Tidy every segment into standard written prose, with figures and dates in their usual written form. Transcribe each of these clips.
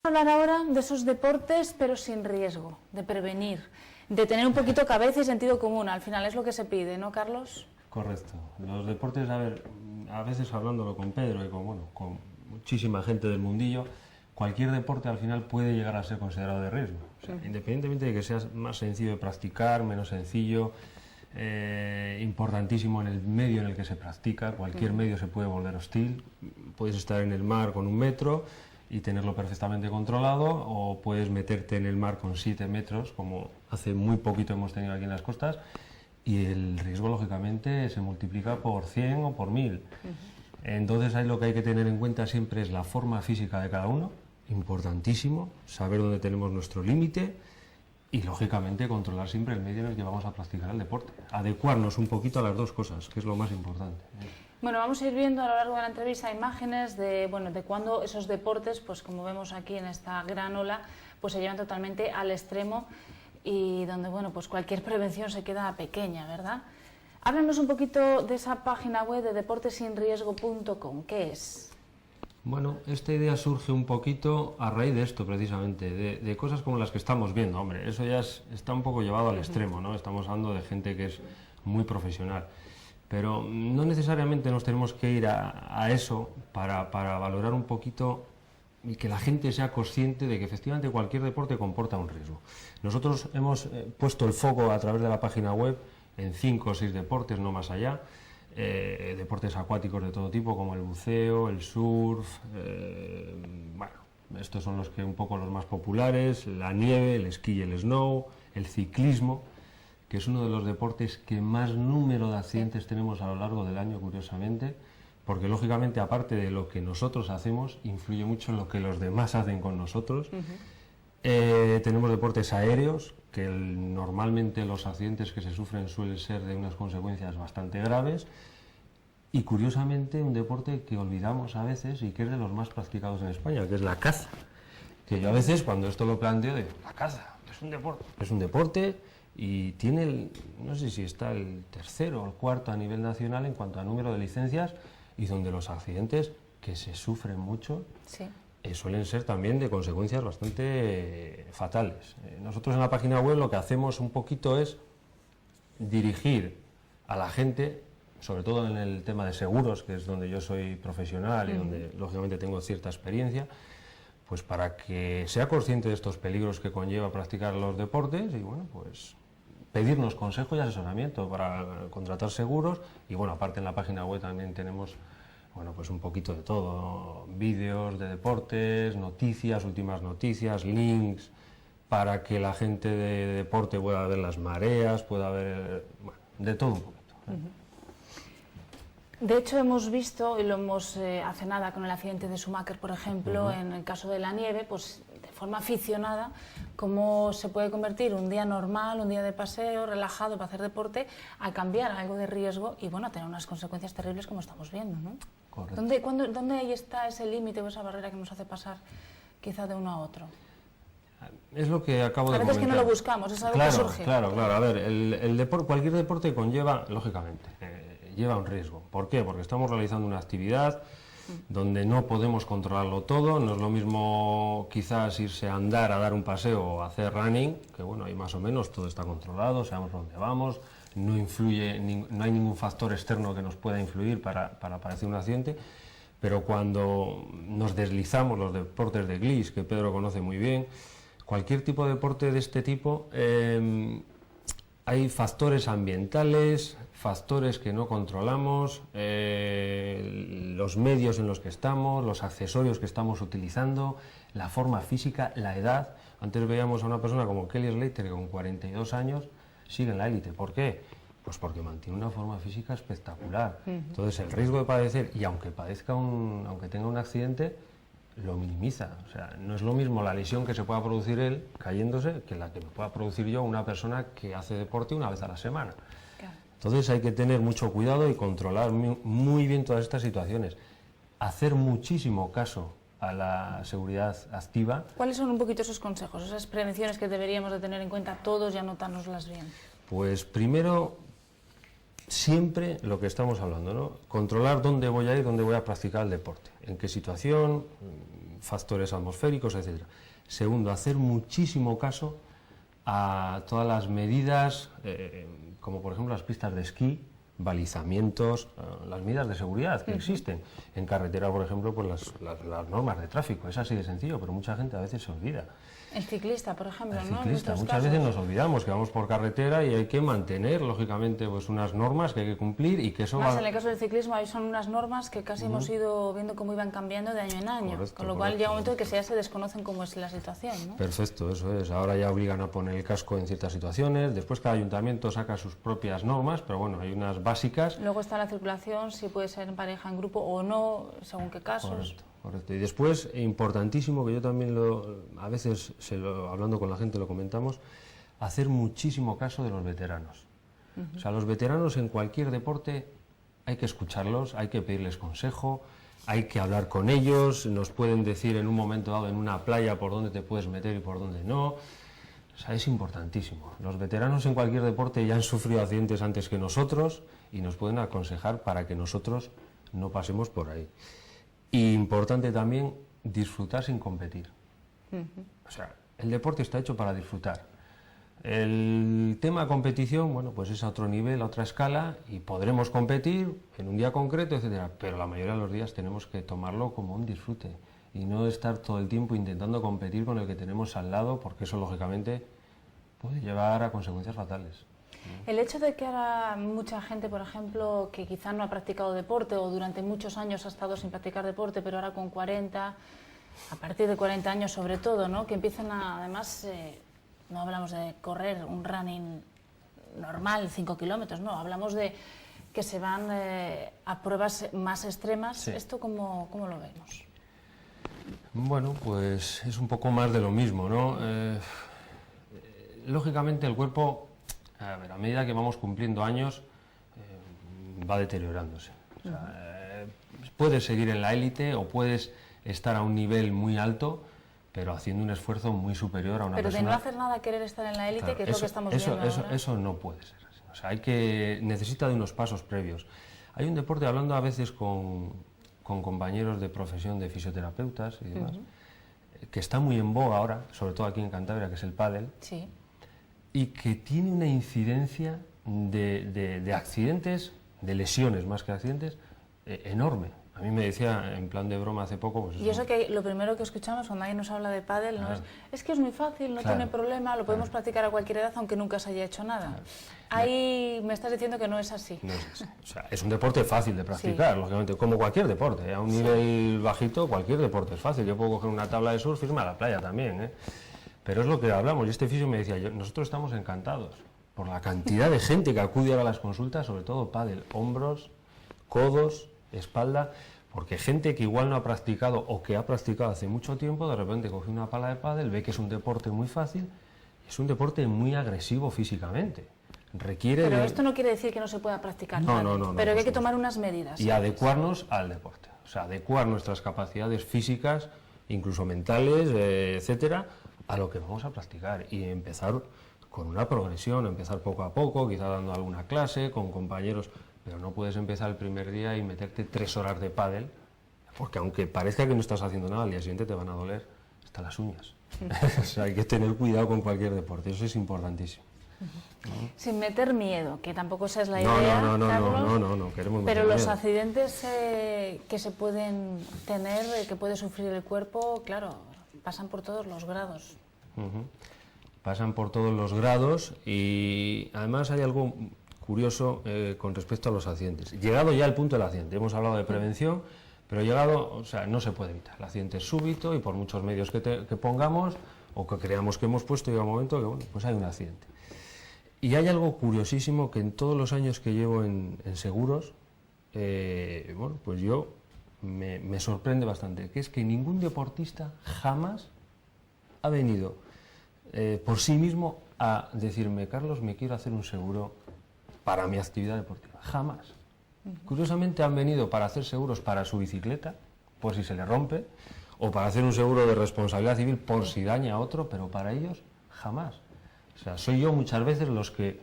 hablar ahora de esos deportes, pero sin riesgo, de prevenir, de tener un poquito cabeza y sentido común. Al final es lo que se pide, ¿no, Carlos? Correcto. Los deportes, a veces hablándolo con Pedro y con muchísima gente del mundillo, cualquier deporte al final puede llegar a ser considerado de riesgo. O sea, independientemente de que sea más sencillo de practicar, menos sencillo, importantísimo en el medio en el que se practica, cualquier medio se puede volver hostil. Puedes estar en el mar con 1 metro y tenerlo perfectamente controlado, o puedes meterte en el mar con 7 metros, como hace muy poquito hemos tenido aquí en las costas, y el riesgo lógicamente se multiplica por 100 o por 1000. Entonces ahí lo que hay que tener en cuenta siempre es la forma física de cada uno, importantísimo, saber dónde tenemos nuestro límite y lógicamente controlar siempre el medio en el que vamos a practicar el deporte, adecuarnos un poquito a las dos cosas, que es lo más importante. Bueno, vamos a ir viendo a lo largo de la entrevista imágenes de cuando esos deportes, pues como vemos aquí en esta gran ola, pues se llevan totalmente al extremo y donde, pues cualquier prevención se queda pequeña, ¿verdad? Háblanos un poquito de esa página web de deportesinriesgo.com, ¿qué es? Bueno, esta idea surge un poquito a raíz de esto, precisamente, de cosas como las que estamos viendo. Hombre, eso ya está un poco llevado al extremo, ¿no? Estamos hablando de gente que es muy profesional. Pero no necesariamente nos tenemos que ir a eso para valorar un poquito y que la gente sea consciente de que efectivamente cualquier deporte comporta un riesgo. Nosotros hemos puesto el foco a través de la página web en 5 o 6 deportes, no más allá, deportes acuáticos de todo tipo como el buceo, el surf, estos son los más populares, la nieve, el esquí y el snow, el ciclismo, que es uno de los deportes que más número de accidentes tenemos a lo largo del año, curiosamente, porque lógicamente, aparte de lo que nosotros hacemos, influye mucho en lo que los demás hacen con nosotros. Tenemos deportes aéreos, que normalmente los accidentes que se sufren suelen ser de unas consecuencias bastante graves, y curiosamente un deporte que olvidamos a veces y que es de los más practicados en España, que es la caza. Que yo a veces cuando esto lo planteo digo, la caza es un deporte. Es un deporte y tiene, no sé si está el 3º o el 4º a nivel nacional en cuanto a número de licencias, y donde los accidentes, que se sufren mucho, suelen ser también de consecuencias bastante fatales. Nosotros en la página web lo que hacemos un poquito es dirigir a la gente, sobre todo en el tema de seguros, que es donde yo soy profesional y donde lógicamente tengo cierta experiencia, pues para que sea consciente de estos peligros que conlleva practicar los deportes y pues pedirnos consejo y asesoramiento para contratar seguros. Y aparte en la página web también tenemos pues un poquito de todo, vídeos de deportes, noticias, últimas noticias, links para que la gente de deporte pueda ver las mareas, pueda ver de todo un poquito. De hecho, hemos visto, y lo hemos hace nada con el accidente de Schumacher, por ejemplo, en el caso de la nieve, pues de forma aficionada, cómo se puede convertir un día normal, un día de paseo, relajado para hacer deporte, a cambiar a algo de riesgo y a tener unas consecuencias terribles como estamos viendo, ¿no? Correcto. ¿Dónde ahí está ese límite o esa barrera que nos hace pasar quizá de uno a otro? Es lo que acabo de comentar. A veces que no lo buscamos, es algo que surge. Claro. A ver, cualquier deporte conlleva, lógicamente, lleva un riesgo. ¿Por qué? Porque estamos realizando una actividad donde no podemos controlarlo todo. No es lo mismo quizás irse a andar, a dar un paseo o hacer running, que ahí más o menos todo está controlado, sabemos dónde vamos, no hay ningún factor externo que nos pueda influir para padecer un accidente. Pero cuando nos deslizamos, los deportes de glisse, que Pedro conoce muy bien, cualquier tipo de deporte de este tipo, hay factores ambientales, factores que no controlamos, los medios en los que estamos, los accesorios que estamos utilizando, la forma física, la edad. Antes veíamos a una persona como Kelly Slater, que con 42 años sigue en la élite. ¿Por qué? Pues porque mantiene una forma física espectacular. Entonces el riesgo de padecer, y aunque tenga un accidente, lo minimiza. O sea, no es lo mismo la lesión que se pueda producir él cayéndose que la que me pueda producir yo, una persona que hace deporte una vez a la semana. Claro. Entonces hay que tener mucho cuidado y controlar muy bien todas estas situaciones. Hacer muchísimo caso a la seguridad activa. ¿Cuáles son un poquito esos consejos, esas prevenciones que deberíamos de tener en cuenta todos y anotárnoslas bien? Pues primero, siempre lo que estamos hablando, ¿no? Controlar dónde voy a ir, dónde voy a practicar el deporte, en qué situación, factores atmosféricos, etc. Segundo, hacer muchísimo caso a todas las medidas, como por ejemplo las pistas de esquí, balizamientos, las medidas de seguridad que existen. En carretera, por ejemplo, pues las normas de tráfico, es así de sencillo, pero mucha gente a veces se olvida. El ciclista, por ejemplo, El ¿no? ciclista, muchas veces nos olvidamos que vamos por carretera y hay que mantener, lógicamente, pues unas normas que hay que cumplir y que eso Más en el caso del ciclismo, ahí son unas normas que casi hemos ido viendo cómo iban cambiando de año en año, Correcto, con lo cual llega un momento en que ya se desconocen cómo es la situación, ¿no? Perfecto, eso es. Ahora ya obligan a poner el casco en ciertas situaciones, después cada ayuntamiento saca sus propias normas, pero bueno, hay unas básicas. Luego está la circulación, si puede ser en pareja, en grupo o no, según qué casos. Correcto. Correcto. Y después, importantísimo, que yo también a veces hablando con la gente lo comentamos, hacer muchísimo caso de los veteranos. O sea, los veteranos en cualquier deporte hay que escucharlos, hay que pedirles consejo, hay que hablar con ellos, nos pueden decir en un momento dado en una playa por dónde te puedes meter y por dónde no. O sea, es importantísimo. Los veteranos en cualquier deporte ya han sufrido accidentes antes que nosotros y nos pueden aconsejar para que nosotros no pasemos por ahí. Y importante también, disfrutar sin competir. O sea, el deporte está hecho para disfrutar. El tema competición, bueno, pues es a otro nivel, a otra escala, y podremos competir en un día concreto, etcétera. Pero la mayoría de los días tenemos que tomarlo como un disfrute y no estar todo el tiempo intentando competir con el que tenemos al lado, porque eso, lógicamente, puede llevar a consecuencias fatales. El hecho de que ahora mucha gente, por ejemplo, que quizá no ha practicado deporte o durante muchos años ha estado sin practicar deporte, pero ahora con 40, a partir de 40 años sobre todo, ¿no? Que empiezan además, no hablamos de correr un running normal, 5 kilómetros, no, hablamos de que se van a pruebas más extremas. Sí. ¿Esto cómo lo vemos? Bueno, pues es un poco más de lo mismo, ¿no? Lógicamente el cuerpo, a medida que vamos cumpliendo años, va deteriorándose. O sea, puedes seguir en la élite o puedes estar a un nivel muy alto, pero haciendo un esfuerzo muy superior a una persona. Pero de no hacer nada querer estar en la élite, claro, que es lo que estamos viendo ahora. Eso no puede ser así. O sea, necesita de unos pasos previos. Hay un deporte, hablando a veces con compañeros de profesión de fisioterapeutas y demás, que está muy en boga ahora, sobre todo aquí en Cantabria, que es el pádel. Sí. Y que tiene una incidencia de accidentes, de lesiones más que accidentes, enorme. A mí me decía, en plan de broma hace poco... Pues y eso que lo primero que escuchamos cuando alguien nos habla de pádel, ¿no? Es que es muy fácil, no tiene problema, lo podemos practicar a cualquier edad aunque nunca se haya hecho nada. Ahí me estás diciendo que no es así. No es así. O sea, es un deporte fácil de practicar, lógicamente, como cualquier deporte. A un nivel bajito, cualquier deporte es fácil. Yo puedo coger una tabla de surf y irme a la playa también, Pero es lo que hablamos, y este fisio me decía, nosotros estamos encantados por la cantidad de gente que acude ahora a las consultas, sobre todo pádel, hombros, codos, espalda, porque gente que igual no ha practicado o que ha practicado hace mucho tiempo, de repente coge una pala de pádel, ve que es un deporte muy fácil, es un deporte muy agresivo físicamente. Pero esto no quiere decir que no se pueda practicar, no, pero que hay que tomar unas medidas. Y adecuarnos al deporte, o sea, adecuar nuestras capacidades físicas, incluso mentales, etcétera, a lo que vamos a practicar y empezar con una progresión, empezar poco a poco, quizá dando alguna clase con compañeros, pero no puedes empezar el primer día y meterte 3 horas de pádel, porque aunque parezca que no estás haciendo nada, al día siguiente te van a doler hasta las uñas. O sea, hay que tener cuidado con cualquier deporte, eso es importantísimo. Sin meter miedo, que tampoco esa es la idea, no queremos meter pero los miedo. accidentes que se pueden tener, que puede sufrir el cuerpo, claro, pasan por todos los grados. Pasan por todos los grados y además hay algo curioso con respecto a los accidentes. Llegado ya al punto del accidente, hemos hablado de prevención, pero llegado, o sea, no se puede evitar. El accidente es súbito y por muchos medios que pongamos o que creamos que hemos puesto, llega un momento que, bueno, pues hay un accidente. Y hay algo curiosísimo que en todos los años que llevo en seguros, bueno, pues yo me sorprende bastante, que es que ningún deportista jamás ha venido por sí mismo a decirme, Carlos, me quiero hacer un seguro para mi actividad deportiva. Jamás. Curiosamente han venido para hacer seguros para su bicicleta, por si se le rompe, o para hacer un seguro de responsabilidad civil por si daña a otro, pero para ellos jamás. O sea, soy yo muchas veces los que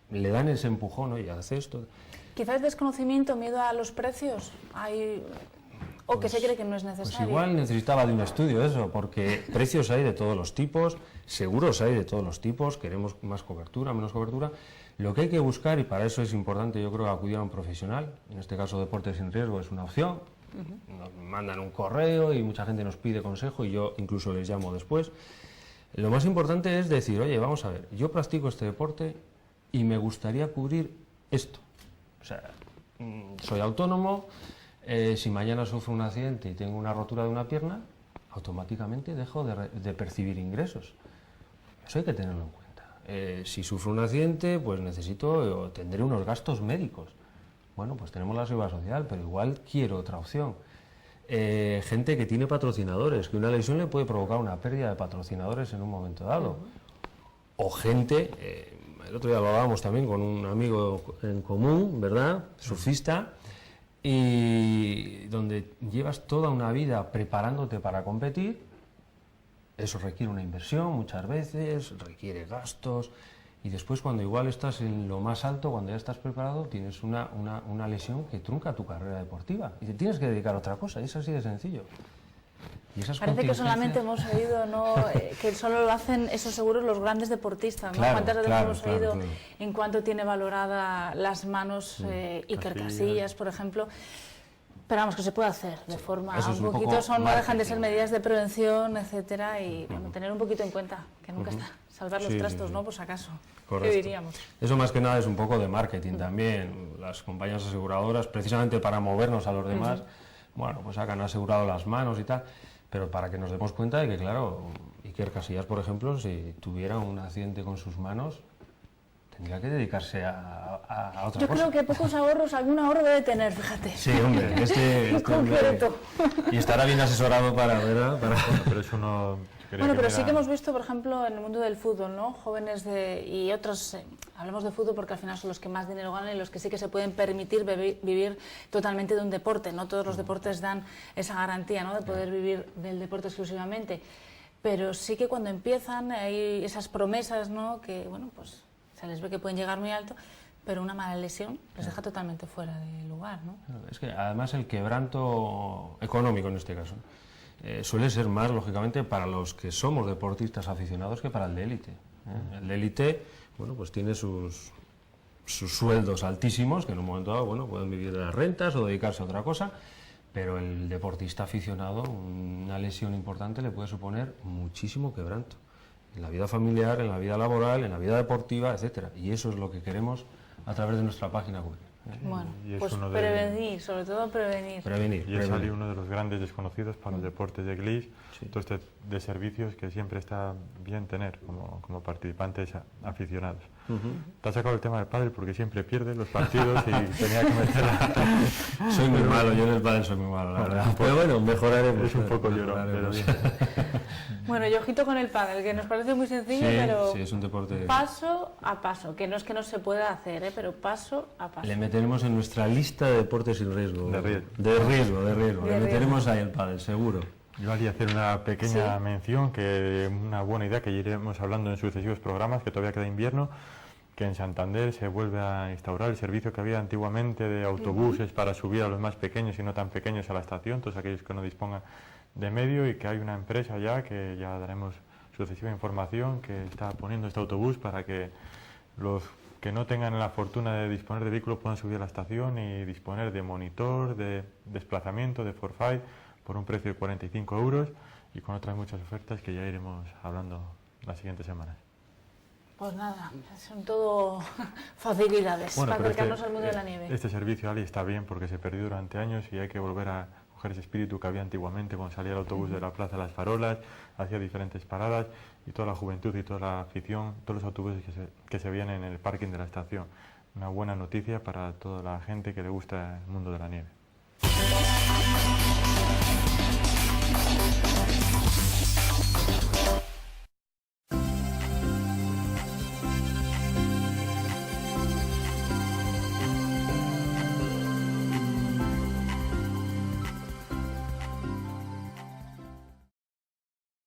le dan ese empujón, oye, haz esto. Quizás desconocimiento, miedo a los precios. o que se cree que no es Pues necesario. igual necesitaba de un estudio eso, porque precios hay de todos los tipos, seguros hay de todos los tipos, queremos más cobertura, menos cobertura. Lo que hay que buscar, y para eso es importante, yo creo, acudir a un profesional, en este caso Deportes sin Riesgo es una opción. Nos mandan un correo y mucha gente nos pide consejo y yo incluso les llamo después. Lo más importante es decir, oye, vamos a ver, yo practico este deporte y me gustaría cubrir esto. O sea, soy autónomo, si mañana sufro un accidente y tengo una rotura de una pierna, automáticamente dejo de percibir ingresos. Eso hay que tenerlo en cuenta. Si sufro un accidente, pues necesito o tendré unos gastos médicos. Bueno, pues tenemos la seguridad social, pero igual quiero otra opción. Gente que tiene patrocinadores, que una lesión le puede provocar una pérdida de patrocinadores en un momento dado. O gente, el otro día lo hablábamos también con un amigo en común, ¿verdad? Surfista, y donde llevas toda una vida preparándote para competir. Eso requiere una inversión muchas veces, requiere gastos, y después cuando igual estás en lo más alto, cuando ya estás preparado, tienes una lesión que trunca tu carrera deportiva y te tienes que dedicar a otra cosa, y es así de sencillo. Y esas Parece que solamente hemos oído, ¿no? Que solo lo hacen esos seguros los grandes deportistas, ¿no? Claro, ¿Cuántas veces claro, hemos oído en cuánto tiene valorada las manos Iker Casillas, por ejemplo? Pero vamos, que se puede hacer de forma Eso es un un poquito, poco no dejan de ser marketing. medidas de prevención, etcétera, y bueno, tener un poquito en cuenta, que nunca está, salvar los Sí, trastos, sí. ¿no? Por si acaso, Correcto. ¿qué diríamos? Eso más que nada es un poco de marketing también. Las compañías aseguradoras, precisamente para movernos a los demás, bueno, pues han asegurado las manos y tal, pero para que nos demos cuenta de que, claro, Iker Casillas, por ejemplo, si tuviera un accidente con sus manos, tendría que dedicarse a otra Yo cosa. creo que pocos ahorros, algún ahorro debe tener, fíjate. Sí, hombre, este hombre- Concreto. y estará bien asesorado para, ¿verdad? Para... Pero eso no... Bueno, pero sí que hemos visto, por ejemplo, en el mundo del fútbol, ¿no? Jóvenes y otros, hablamos de fútbol porque al final son los que más dinero ganan y los que sí que se pueden permitir vivir totalmente de un deporte. No todos los deportes dan esa garantía, ¿no? De poder vivir del deporte exclusivamente. Pero sí que cuando empiezan hay esas promesas, ¿no? Que, bueno, pues se les ve que pueden llegar muy alto, pero una mala lesión les deja totalmente fuera de lugar, ¿no? Es que además el quebranto económico en este caso suele ser más, lógicamente, para los que somos deportistas aficionados que para el de élite. El de élite, bueno, pues tiene sus sueldos altísimos, que en un momento dado, bueno, pueden vivir de las rentas o dedicarse a otra cosa, pero el deportista aficionado, una lesión importante le puede suponer muchísimo quebranto. En la vida familiar, en la vida laboral, en la vida deportiva, etcétera. Y eso es lo que queremos a través de nuestra página web. Bueno, Y es pues uno de- prevenir, sobre todo prevenir. Prevenir. Y es prevenir. uno de los grandes desconocidos para los deportes de glitch, todo este de servicios que siempre está bien tener como participantes aficionados. Te has sacado el tema del pádel porque siempre pierde los partidos y tenía que meterla. Soy muy malo, yo en el pádel soy muy malo, la verdad. Pero bueno, mejoraremos. Es un poco llorón, pero mejoraremos. bien. Bueno, y ojito con el pádel, que nos parece muy sencillo, Sí, pero sí, es un deporte... paso a paso, que no es que no se pueda hacer, pero paso a paso. Le meteremos en nuestra lista de deportes sin riesgo. De riesgo. De riesgo. De Le riesgo. meteremos ahí el pádel, seguro. Yo haría hacer una pequeña Sí. mención, que una buena idea que iremos hablando en sucesivos programas, que todavía queda invierno, que en Santander se vuelve a instaurar el servicio que había antiguamente de autobuses para subir a los más pequeños y no tan pequeños a la estación, todos aquellos que no dispongan de medio, y que hay una empresa ya, que ya daremos sucesiva información, que está poniendo este autobús para que los que no tengan la fortuna de disponer de vehículo puedan subir a la estación y disponer de monitor, de desplazamiento, de forfait, por un precio de 45 euros, y con otras muchas ofertas que ya iremos hablando las siguientes semanas. Pues nada, son todo facilidades para pero acercarnos al mundo de la nieve. Este servicio, Ali, está bien porque se perdió durante años y hay que volver a coger ese espíritu que había antiguamente cuando salía el autobús de la Plaza de las Farolas, hacía diferentes paradas, y toda la juventud y toda la afición, todos los autobuses que se veían en el parking de la estación. Una buena noticia para toda la gente que le gusta el mundo de la nieve.